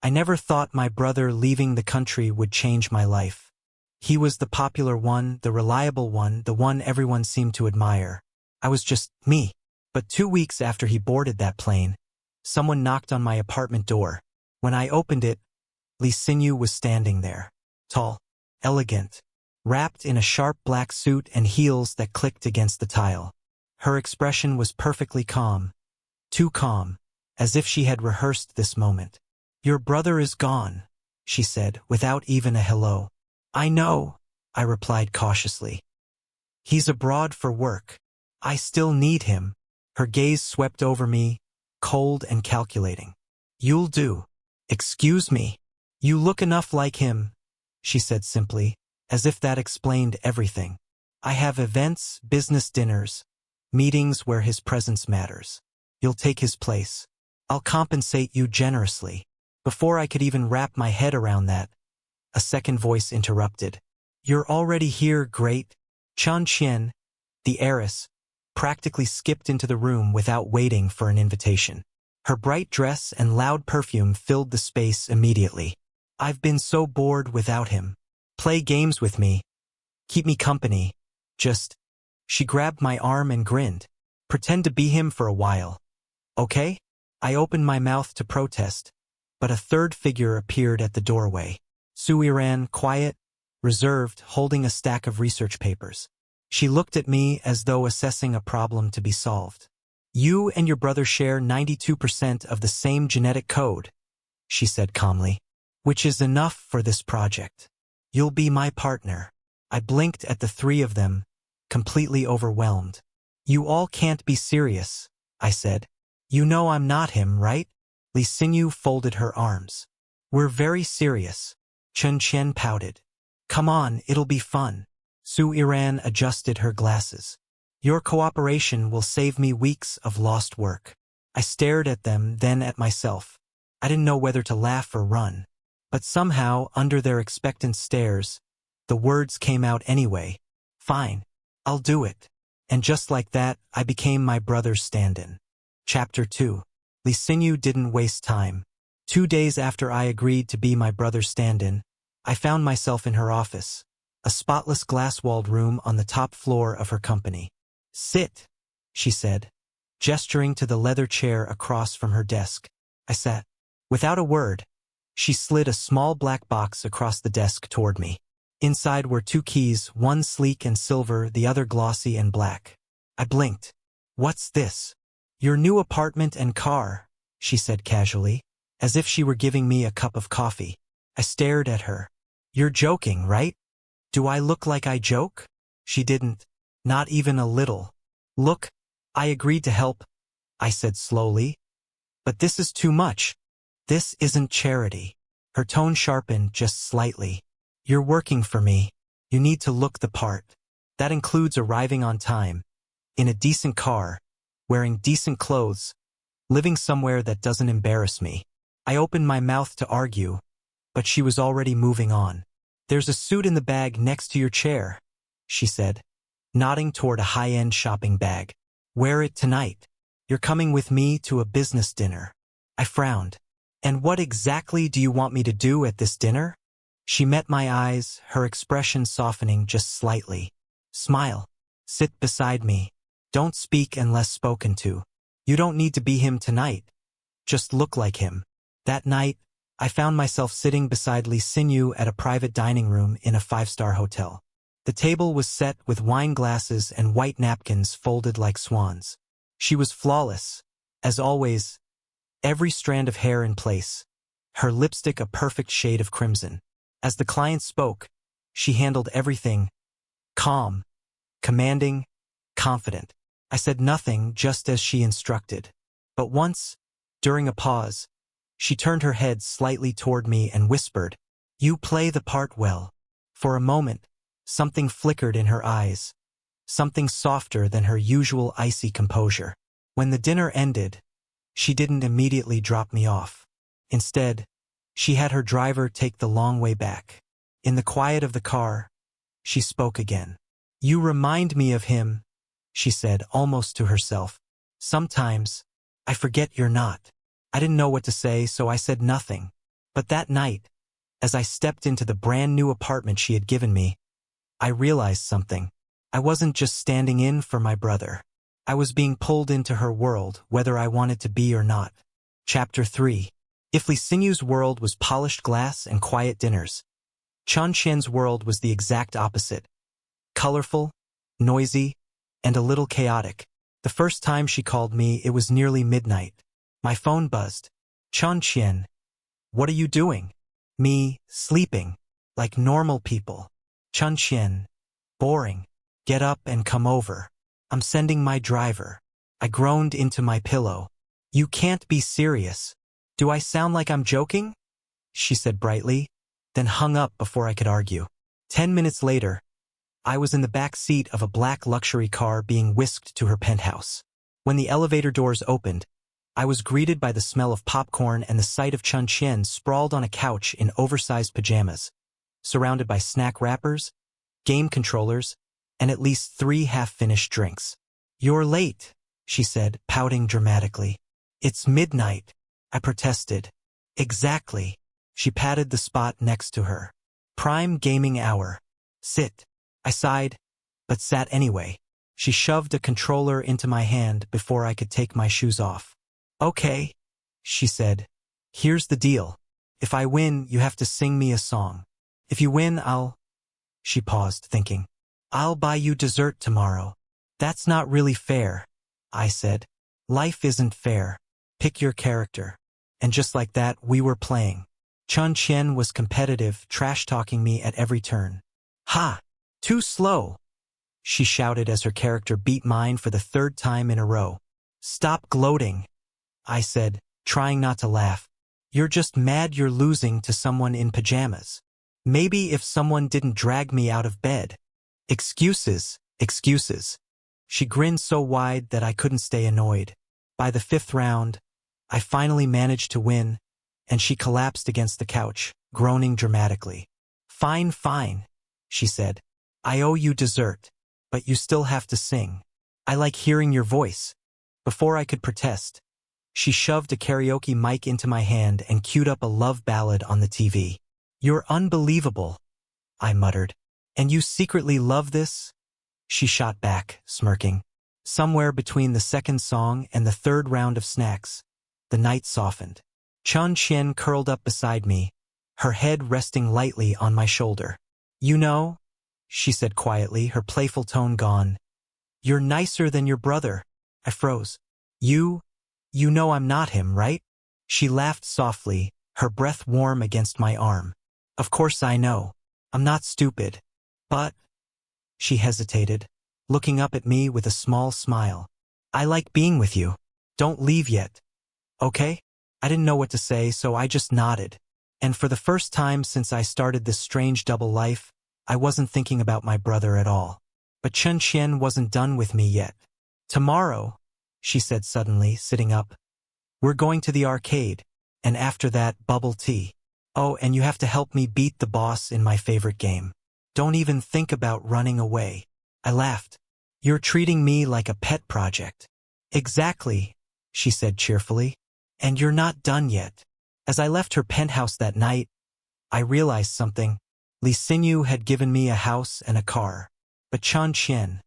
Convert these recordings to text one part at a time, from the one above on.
I never thought my brother leaving the country would change my life. He was the popular one, the reliable one, the one everyone seemed to admire. I was just me. But 2 weeks after he boarded that plane, someone knocked on my apartment door. When I opened it, Leenu was standing there. Tall, elegant, wrapped in a sharp black suit and heels that clicked against the tile. Her expression was perfectly calm. Too calm, as if she had rehearsed this moment. "Your brother is gone," she said, without even a hello. "I know," I replied cautiously. "He's abroad for work. I still need him." Her gaze swept over me, cold and calculating. "You'll do." "Excuse me. You look enough like him," she said simply, as if that explained everything. "I have events, business dinners, meetings where his presence matters. You'll take his place. I'll compensate you generously." Before I could even wrap my head around that, a second voice interrupted. "You're already here, great." Chun Chen, the heiress, practically skipped into the room without waiting for an invitation. Her bright dress and loud perfume filled the space immediately. "I've been so bored without him. Play games with me. Keep me company. Just..." She grabbed my arm and grinned. "Pretend to be him for a while. Okay?" I opened my mouth to protest, but a third figure appeared at the doorway. Suiran, quiet, reserved, holding a stack of research papers. She looked at me as though assessing a problem to be solved. "You and your brother share 92% of the same genetic code," she said calmly, "which is enough for this project. You'll be my partner." I blinked at the three of them, completely overwhelmed. "You all can't be serious," I said. "You know I'm not him, right?" Leenu folded her arms. "We're very serious." Chun Chen pouted. "Come on, it'll be fun." Suiran adjusted her glasses. "Your cooperation will save me weeks of lost work." I stared at them, then at myself. I didn't know whether to laugh or run. But somehow, under their expectant stares, the words came out anyway. "Fine. I'll do it." And just like that, I became my brother's stand-in. Chapter 2. Leenu didn't waste time. 2 days after I agreed to be my brother's stand-in, I found myself in her office, a spotless glass-walled room on the top floor of her company. "Sit," she said, gesturing to the leather chair across from her desk. I sat. Without a word, she slid a small black box across the desk toward me. Inside were 2 keys, one sleek and silver, the other glossy and black. I blinked. "What's this?" "Your new apartment and car," she said casually, as if she were giving me a cup of coffee. I stared at her. "You're joking, right?" "Do I look like I joke?" She didn't. Not even a little. "Look, I agreed to help," I said slowly. "But this is too much. This isn't charity." Her tone sharpened just slightly. "You're working for me. You need to look the part. That includes arriving on time, in a decent car, wearing decent clothes, living somewhere that doesn't embarrass me." I opened my mouth to argue, but she was already moving on. "There's a suit in the bag next to your chair," she said, nodding toward a high-end shopping bag. "Wear it tonight. You're coming with me to a business dinner." I frowned. "And what exactly do you want me to do at this dinner?" She met my eyes, her expression softening just slightly. "Smile. Sit beside me. Don't speak unless spoken to. You don't need to be him tonight. Just look like him." That night, I found myself sitting beside Leenu at a private dining room in a 5-star hotel. The table was set with wine glasses and white napkins folded like swans. She was flawless, as always, every strand of hair in place, her lipstick a perfect shade of crimson. As the client spoke, she handled everything, calm, commanding, confident. I said nothing, just as she instructed. But once, during a pause, she turned her head slightly toward me and whispered, "You play the part well." For a moment, something flickered in her eyes, something softer than her usual icy composure. When the dinner ended, she didn't immediately drop me off. Instead, she had her driver take the long way back. In the quiet of the car, she spoke again. "You remind me of him," she said, almost to herself. "Sometimes, I forget you're not." I didn't know what to say, so I said nothing. But that night, as I stepped into the brand new apartment she had given me, I realized something. I wasn't just standing in for my brother. I was being pulled into her world, whether I wanted to be or not. Chapter 3. If Leesinu's world was polished glass and quiet dinners, Chun Chen's world was the exact opposite. Colorful, noisy, and a little chaotic. The first time she called me, it was nearly midnight. My phone buzzed. Chun Chen, what are you doing? Me, sleeping, like normal people. Chun Chen, boring. Get up and come over. I'm sending my driver. I groaned into my pillow. You can't be serious. Do I sound like I'm joking? She said brightly, then hung up before I could argue. 10 minutes later, I was in the back seat of a black luxury car being whisked to her penthouse. When the elevator doors opened, I was greeted by the smell of popcorn and the sight of Chun Chen sprawled on a couch in oversized pajamas, surrounded by snack wrappers, game controllers, and at least 3 half-finished drinks. You're late, she said, pouting dramatically. It's midnight, I protested. Exactly. She patted the spot next to her. Prime gaming hour. Sit. I sighed, but sat anyway. She shoved a controller into my hand before I could take my shoes off. Okay, she said. Here's the deal. If I win, you have to sing me a song. If you win, She paused, thinking. I'll buy you dessert tomorrow. That's not really fair, I said. Life isn't fair. Pick your character. And just like that, we were playing. Chun Chen was competitive, trash-talking me at every turn. Ha! Too slow! She shouted as her character beat mine for the 3rd time in a row. Stop gloating, I said, trying not to laugh. You're just mad you're losing to someone in pajamas. Maybe if someone didn't drag me out of bed. Excuses, excuses. She grinned so wide that I couldn't stay annoyed. By the 5th round, I finally managed to win, and she collapsed against the couch, groaning dramatically. Fine, fine, she said. I owe you dessert, but you still have to sing. I like hearing your voice. Before I could protest, she shoved a karaoke mic into my hand and queued up a love ballad on the TV. You're unbelievable, I muttered. And you secretly love this? She shot back, smirking. Somewhere between the 2nd song and the 3rd round of snacks, the night softened. Chun Chen curled up beside me, her head resting lightly on my shoulder. You know, she said quietly, her playful tone gone. You're nicer than your brother. I froze. You know I'm not him, right? She laughed softly, her breath warm against my arm. Of course I know. I'm not stupid. But, she hesitated, looking up at me with a small smile. I like being with you. Don't leave yet. Okay? I didn't know what to say, so I just nodded. And for the first time since I started this strange double life, I wasn't thinking about my brother at all. But Chun Chen wasn't done with me yet. Tomorrow, she said suddenly, sitting up, we're going to the arcade, and after that, bubble tea. Oh, and you have to help me beat the boss in my favorite game. Don't even think about running away. I laughed. You're treating me like a pet project. Exactly, she said cheerfully. And you're not done yet. As I left her penthouse that night, I realized something. Leenu had given me a house and a car. But Chun Chen,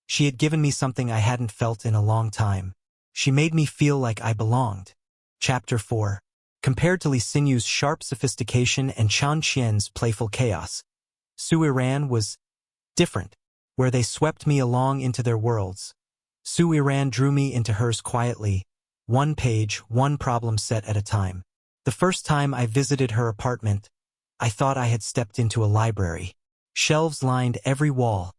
she had given me something I hadn't felt in a long time. She made me feel like I belonged. Chapter 4. Compared to Leesinu's sharp sophistication and Chun Chen's playful chaos, Suiran was different, where they swept me along into their worlds. Suiran drew me into hers quietly, 1 page, 1 problem set at a time. The first time I visited her apartment, I thought I had stepped into a library. Shelves lined every wall,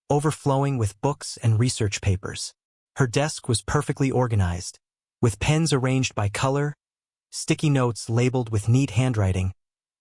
overflowing with books and research papers. Her desk was perfectly organized, with pens arranged by color, sticky notes labeled with neat handwriting,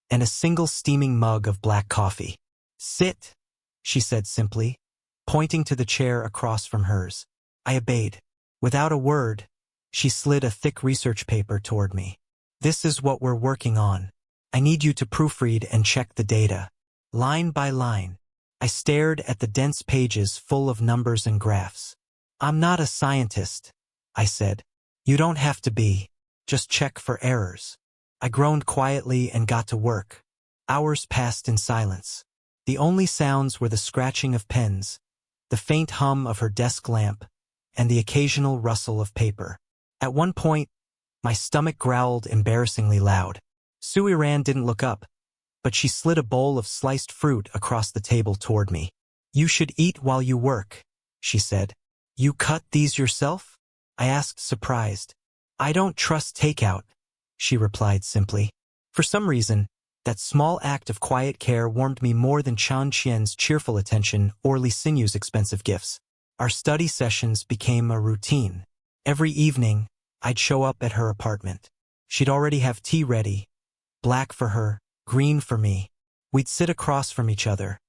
and a single steaming mug of black coffee. Sit, she said simply, pointing to the chair across from hers. I obeyed. Without a word, she slid a thick research paper toward me. This is what we're working on. I need you to proofread and check the data. Line by line. I stared at the dense pages full of numbers and graphs. I'm not a scientist, I said. You don't have to be. Just check for errors. I groaned quietly and got to work. Hours passed in silence. The only sounds were the scratching of pens, the faint hum of her desk lamp, and the occasional rustle of paper. At one point, my stomach growled embarrassingly loud. Suiran didn't look up, but she slid a bowl of sliced fruit across the table toward me. "You should eat while you work," she said. "You cut these yourself?" I asked, surprised. "I don't trust takeout," she replied simply. For some reason, that small act of quiet care warmed me more than Chun Chen's cheerful attention or Leenu's expensive gifts. Our study sessions became a routine. Every evening, I'd show up at her apartment. She'd already have tea ready, black for her, green for me. We'd sit across from each other,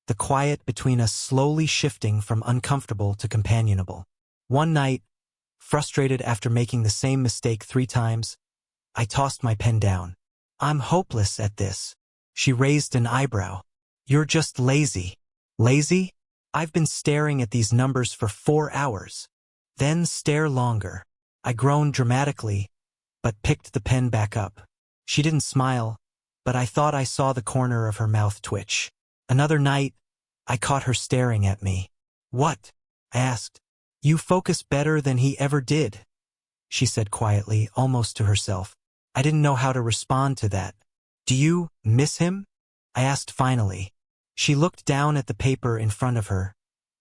the quiet between us slowly shifting from uncomfortable to companionable. One night, frustrated after making the same mistake 3 times, I tossed my pen down. "I'm hopeless at this." She raised an eyebrow. "You're just lazy." "Lazy? I've been staring at these numbers for 4 hours. Then stare longer." I groaned dramatically, but picked the pen back up. She didn't smile, but I thought I saw the corner of her mouth twitch. Another night, I caught her staring at me. "What?" I asked. "You focus better than he ever did," she said quietly, almost to herself. I didn't know how to respond to that. "Do you miss him?" I asked finally. She looked down at the paper in front of her,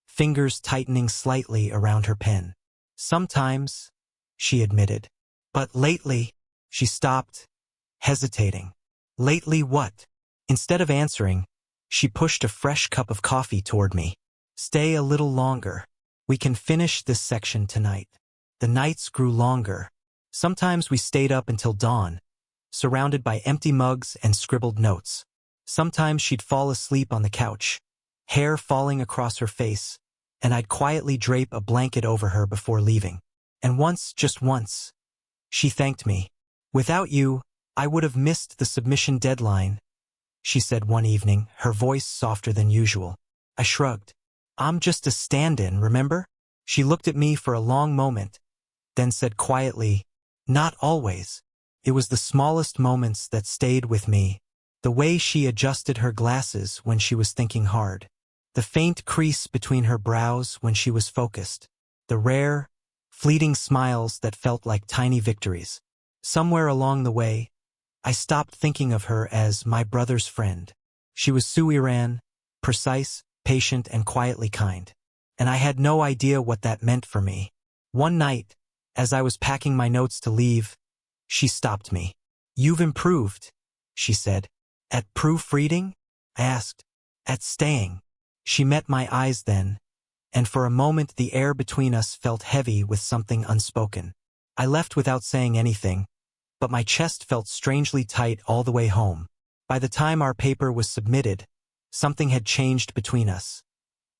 fingers tightening slightly around her pen. "Sometimes," she admitted. "But lately," she stopped, hesitating. "Lately what?" Instead of answering, she pushed a fresh cup of coffee toward me. "Stay a little longer. We can finish this section tonight." The nights grew longer. Sometimes we stayed up until dawn, surrounded by empty mugs and scribbled notes. Sometimes she'd fall asleep on the couch, hair falling across her face, and I'd quietly drape a blanket over her before leaving. And once, just once, she thanked me. "Without you, I would have missed the submission deadline," she said one evening, her voice softer than usual. I shrugged. "I'm just a stand-in, remember?" She looked at me for a long moment, then said quietly, "Not always." It was the smallest moments that stayed with me. The way she adjusted her glasses when she was thinking hard. The faint crease between her brows when she was focused. The rare, fleeting smiles that felt like tiny victories. Somewhere along the way, I stopped thinking of her as my brother's friend. She was Suiran, precise, patient, and quietly kind. And I had no idea what that meant for me. One night, as I was packing my notes to leave, she stopped me. "You've improved," she said. "At proofreading?" I asked. "At staying." She met my eyes then, and for a moment the air between us felt heavy with something unspoken. I left without saying anything, but my chest felt strangely tight all the way home. By the time our paper was submitted, something had changed between us.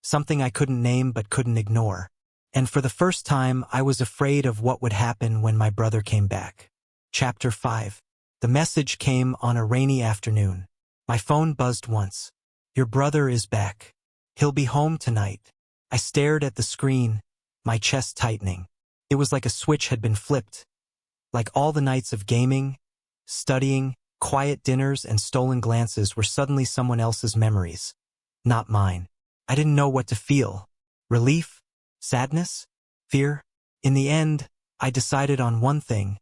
Something I couldn't name but couldn't ignore. And for the first time, I was afraid of what would happen when my brother came back. Chapter 5. The message came on a rainy afternoon. My phone buzzed once. "Your brother is back. He'll be home tonight." I stared at the screen, my chest tightening. It was like a switch had been flipped. Like all the nights of gaming, studying, quiet dinners, and stolen glances were suddenly someone else's memories, not mine. I didn't know what to feel. Relief? Sadness? Fear? In the end, I decided on one thing.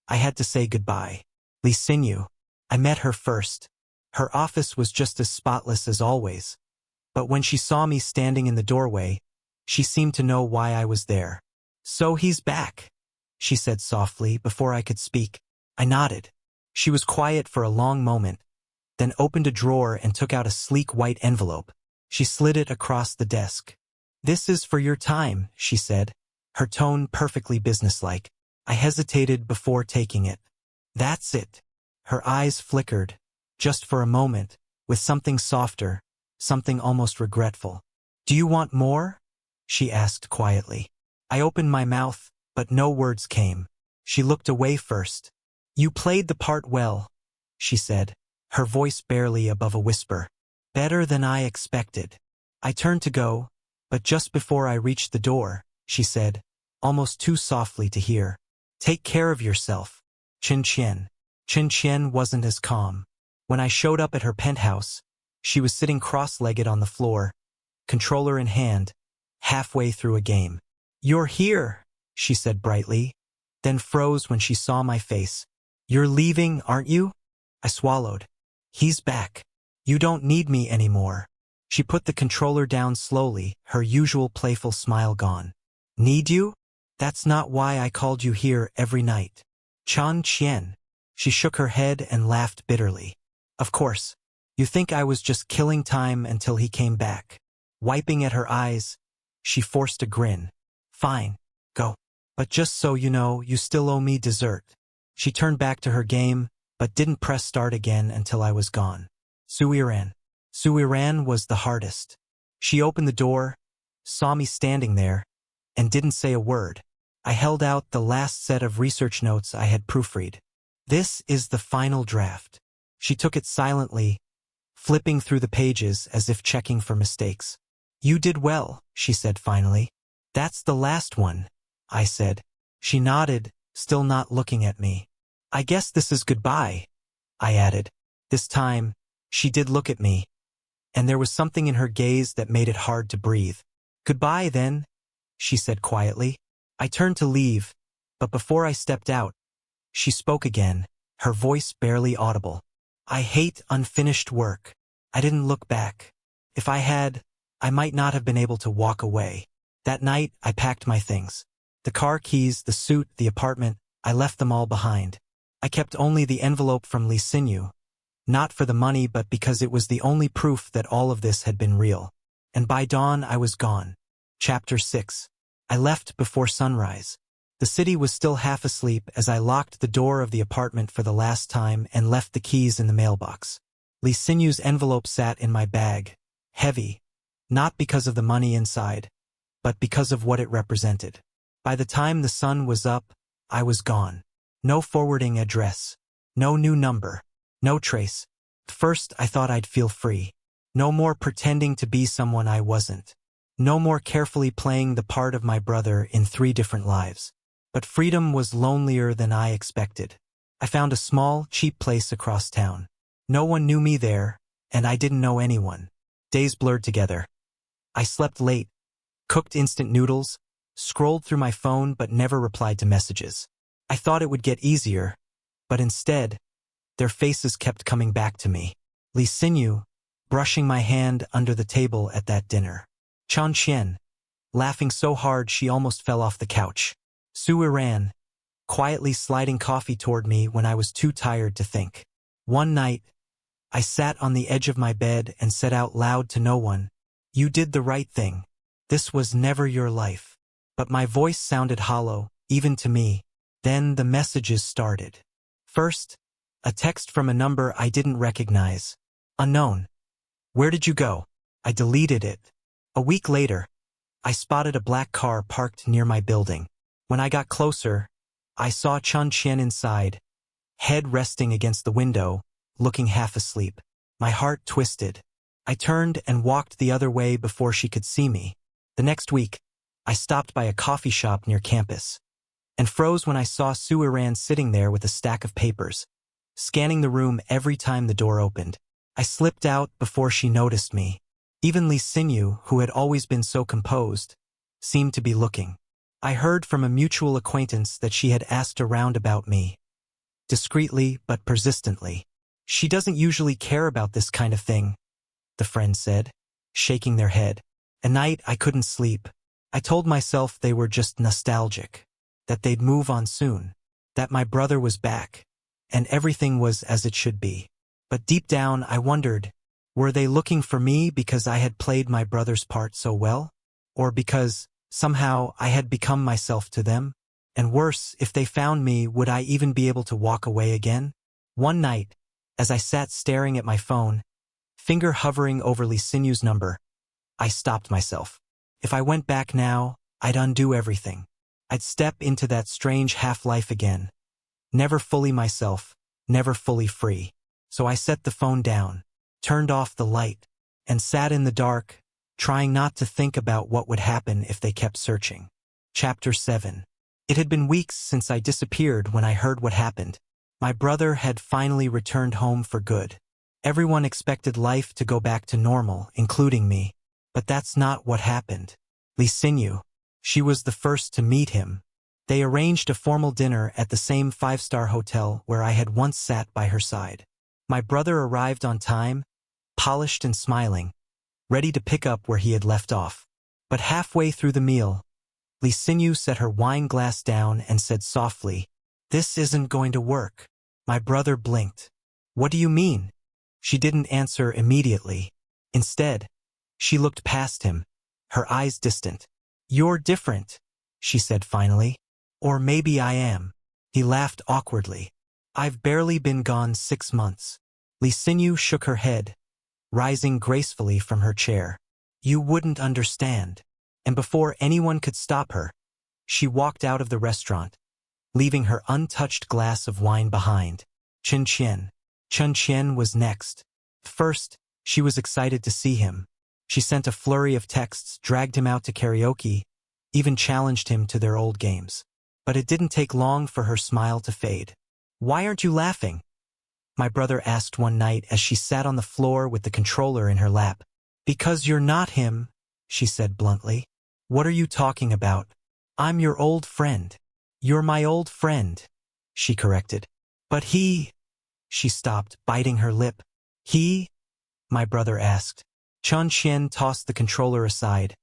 I had to say goodbye. Leenu. I met her first. Her office was just as spotless as always. But when she saw me standing in the doorway, she seemed to know why I was there. "So he's back," she said softly before I could speak. I nodded. She was quiet for a long moment, then opened a drawer and took out a sleek white envelope. She slid it across the desk. "This is for your time," she said, her tone perfectly businesslike. I hesitated before taking it. "That's it." Her eyes flickered, just for a moment, with something softer, something almost regretful. "Do you want more?" she asked quietly. I opened my mouth, but no words came. She looked away first. "You played the part well," she said, her voice barely above a whisper. "Better than I expected." I turned to go, but just before I reached the door, she said, almost too softly to hear, "Take care of yourself, Chun Chen." Chun Chen wasn't as calm. When I showed up at her penthouse, she was sitting cross-legged on the floor, controller in hand, halfway through a game. "You're here," she said brightly, then froze when she saw my face. "You're leaving, aren't you?" I swallowed. "He's back. You don't need me anymore." She put the controller down slowly, her usual playful smile gone. "Need you? That's not why I called you here every night." "Chun Chen." She shook her head and laughed bitterly. "Of course. You think I was just killing time until he came back." Wiping at her eyes, she forced a grin. "Fine. Go. But just so you know, you still owe me dessert." She turned back to her game, but didn't press start again until I was gone. Suiran. Suiran was the hardest. She opened the door, saw me standing there, and didn't say a word. I held out the last set of research notes I had proofread. "This is the final draft." She took it silently, flipping through the pages as if checking for mistakes. "You did well," she said finally. "That's the last one," I said. She nodded, still not looking at me. "I guess this is goodbye," I added. This time, she did look at me, and there was something in her gaze that made it hard to breathe. "Goodbye, then," she said quietly. I turned to leave, but before I stepped out, she spoke again, her voice barely audible. "I hate unfinished work." I didn't look back. If I had, I might not have been able to walk away. That night, I packed my things. The car keys, the suit, the apartment, I left them all behind. I kept only the envelope from Leenu, not for the money but because it was the only proof that all of this had been real. And by dawn, I was gone. Chapter 6. I left before sunrise. The city was still half asleep as I locked the door of the apartment for the last time and left the keys in the mailbox. Leenu's envelope sat in my bag, heavy, not because of the money inside, but because of what it represented. By the time the sun was up, I was gone. No forwarding address. No new number. No trace. First, I thought I'd feel free. No more pretending to be someone I wasn't. No more carefully playing the part of my brother in 3 different lives. But freedom was lonelier than I expected. I found a small, cheap place across town. No one knew me there, and I didn't know anyone. Days blurred together. I slept late, cooked instant noodles, scrolled through my phone but never replied to messages. I thought it would get easier, but instead, their faces kept coming back to me. Leenu, brushing my hand under the table at that dinner. Chun Chen, laughing so hard she almost fell off the couch. Suiran, quietly sliding coffee toward me when I was too tired to think. One night, I sat on the edge of my bed and said out loud to no one, "You did the right thing. This was never your life." But my voice sounded hollow, even to me. Then the messages started. First, a text from a number I didn't recognize. Unknown. "Where did you go?" I deleted it. A week later, I spotted a black car parked near my building. When I got closer, I saw Chun Chen inside, head resting against the window, looking half asleep. My heart twisted. I turned and walked the other way before she could see me. The next week, I stopped by a coffee shop near campus, and froze when I saw Suiran sitting there with a stack of papers, scanning the room every time the door opened. I slipped out before she noticed me. Even Leenu, who had always been so composed, seemed to be looking. I heard from a mutual acquaintance that she had asked around about me, discreetly but persistently. "She doesn't usually care about this kind of thing," the friend said, shaking their head. At night, I couldn't sleep. I told myself they were just nostalgic, that they'd move on soon, that my brother was back, and everything was as it should be. But deep down, I wondered, were they looking for me because I had played my brother's part so well? Or because, somehow, I had become myself to them? And worse, if they found me, would I even be able to walk away again? One night, as I sat staring at my phone, finger hovering over Leenu's number, I stopped myself. If I went back now, I'd undo everything. I'd step into that strange half-life again. Never fully myself, never fully free. So I set the phone down, turned off the light, and sat in the dark, trying not to think about what would happen if they kept searching. Chapter 7. It had been weeks since I disappeared when I heard what happened. My brother had finally returned home for good. Everyone expected life to go back to normal, including me. But that's not what happened. Leenu. She was the first to meet him. They arranged a formal dinner at the same five-star hotel where I had once sat by her side. My brother arrived on time, polished and smiling, ready to pick up where he had left off. But halfway through the meal, Leenu set her wine glass down and said softly, "This isn't going to work." My brother blinked. "What do you mean?" She didn't answer immediately. Instead, she looked past him, her eyes distant. "You're different," she said finally. "Or maybe I am." He laughed awkwardly. "I've barely been gone 6 months." Leenu shook her head, rising gracefully from her chair. "You wouldn't understand." And before anyone could stop her, she walked out of the restaurant, leaving her untouched glass of wine behind. Chun Chen. Chun Chen was next. First, she was excited to see him. She sent a flurry of texts, dragged him out to karaoke, even challenged him to their old games. But it didn't take long for her smile to fade. "Why aren't you laughing?" my brother asked one night as she sat on the floor with the controller in her lap. "Because you're not him," she said bluntly. "What are you talking about?" "I'm your old friend." "You're my old friend," she corrected. "But he—" She stopped, biting her lip. "He?" my brother asked. Chun Chen tossed the controller aside,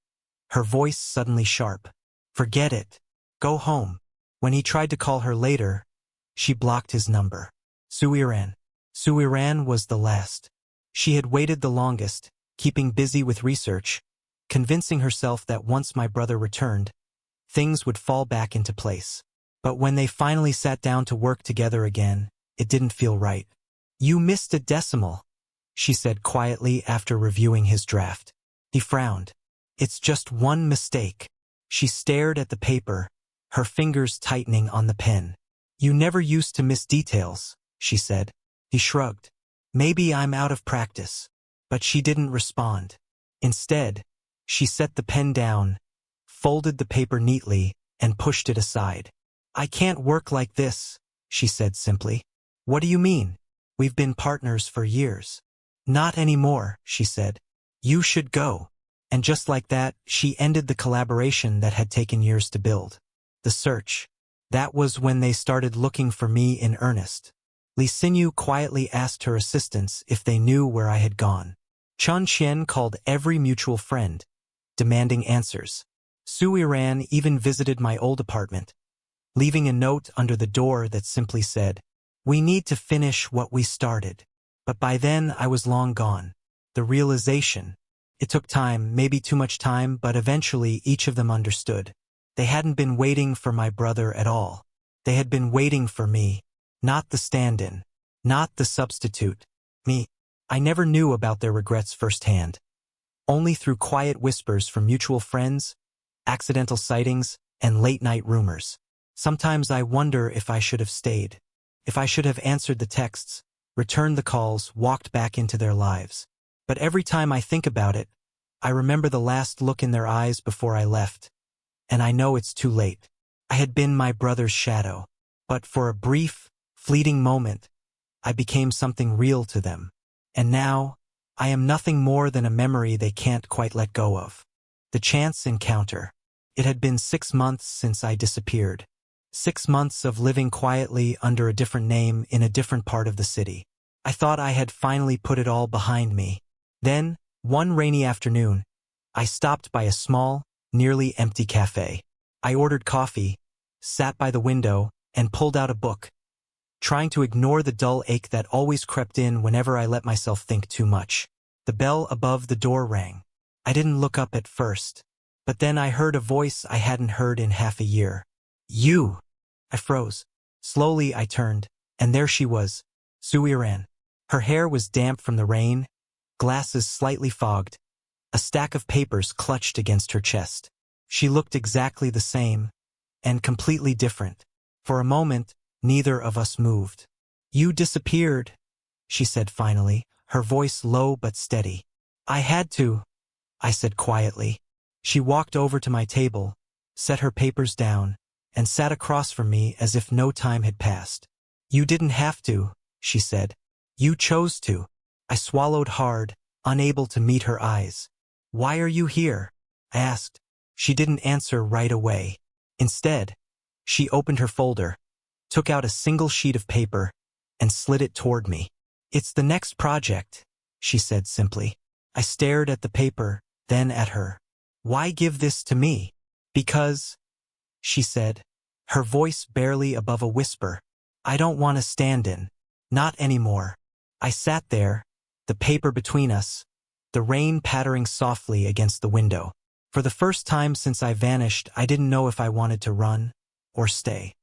her voice suddenly sharp. "Forget it. Go home." When he tried to call her later, she blocked his number. Suiran. Suiran was the last. She had waited the longest, keeping busy with research, convincing herself that once my brother returned, things would fall back into place. But when they finally sat down to work together again, it didn't feel right. "You missed a decimal," she said quietly after reviewing his draft. He frowned. "It's just one mistake." She stared at the paper, her fingers tightening on the pen. "You never used to miss details," she said. He shrugged. "Maybe I'm out of practice." But she didn't respond. Instead, she set the pen down, folded the paper neatly, and pushed it aside. "I can't work like this," she said simply. "What do you mean? We've been partners for years." "Not anymore," she said. "You should go." And just like that, she ended the collaboration that had taken years to build. The search. That was when they started looking for me in earnest. Leenu quietly asked her assistants if they knew where I had gone. Chun Chen called every mutual friend, demanding answers. Suiran even visited my old apartment, leaving a note under the door that simply said, "We need to finish what we started." But by then I was long gone. The realization. It took time, maybe too much time, but eventually each of them understood. They hadn't been waiting for my brother at all. They had been waiting for me, not the stand-in, not the substitute, me. I never knew about their regrets firsthand. Only through quiet whispers from mutual friends, accidental sightings, and late-night rumors. Sometimes I wonder if I should have stayed, if I should have answered the texts, returned the calls, walked back into their lives. But every time I think about it, I remember the last look in their eyes before I left. And I know it's too late. I had been my brother's shadow. But for a brief, fleeting moment, I became something real to them. And now, I am nothing more than a memory they can't quite let go of. The chance encounter. It had been 6 months since I disappeared. 6 months of living quietly under a different name in a different part of the city. I thought I had finally put it all behind me. Then, one rainy afternoon, I stopped by a small, nearly empty cafe. I ordered coffee, sat by the window, and pulled out a book, trying to ignore the dull ache that always crept in whenever I let myself think too much. The bell above the door rang. I didn't look up at first, but then I heard a voice I hadn't heard in half a year. "You!" I froze. Slowly I turned, and there she was, Suiran. Her hair was damp from the rain, glasses slightly fogged, a stack of papers clutched against her chest. She looked exactly the same, and completely different. For a moment, neither of us moved. "You disappeared," she said finally, her voice low but steady. "I had to," I said quietly. She walked over to my table, set her papers down, and sat across from me as if no time had passed. You didn't have to, she said. You chose to. I swallowed hard, unable to meet her eyes. Why are you here? I asked. She didn't answer right away. Instead, she opened her folder, took out a single sheet of paper, and slid it toward me. It's the next project, she said simply. I stared at the paper, then at her. Why give this to me? Because, she said, her voice barely above a whisper. I don't want to stand in. Not anymore. I sat there, the paper between us, the rain pattering softly against the window. For the first time since I vanished, I didn't know if I wanted to run or stay.